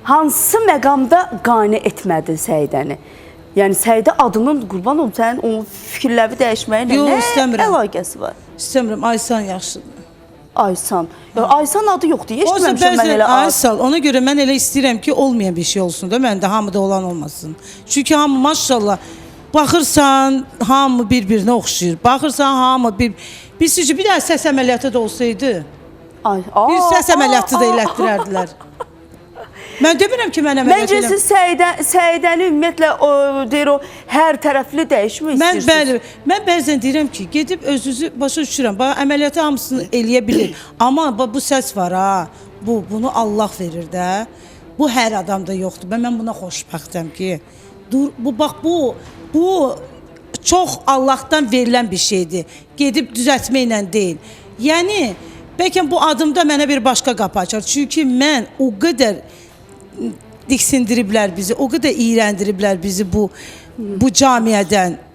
hansı məqamda qane etmədin Səidəni? Yəni Səidə adının qurban olum, sənin o fikirləri dəyişməyinə nə əlaqəsi var? İstəmirəm, Aysan yaxşıdır. Aysan. Aysan adı yoxdur, eşitməmişəm mən elə Aysal, ona görə mən elə istəyirəm ki, olmayan bir şey olsun da, məndə hamıda olan olmasın. Çünki hamı maşallah, baxırsan, hamı bir-birinə oxşayır. Baxırsan, hamı bir sizcə bir dənə səs əməliyyatı da olsaydı, bir səs əməliyyatı da elətdirərdilər. Mən demirəm ki, mən əməliyyat eləm. Məncə siz Səidəni ümumiyyətlə hər tərəfli dəyişmək istəyirsiniz. Mən bəzən deyirəm ki, gedib özünüzü başa düşürəm. Əməliyyatı hamısını eləyə bilir. Amma bu səs var ha, bunu Allah verir də. Bu hər adamda yoxdur. Mən buna xoşbəxtəm ki, bu çox Allahdan verilən bir şeydir. Gedib düzəltməklə deyil. Yəni, bəlkə bu adımda mənə bir başqa qapı açar. Çünki mən o qədər diksindiriblər bizi, o qədər iyrəndiriblər bizi bu camiədən.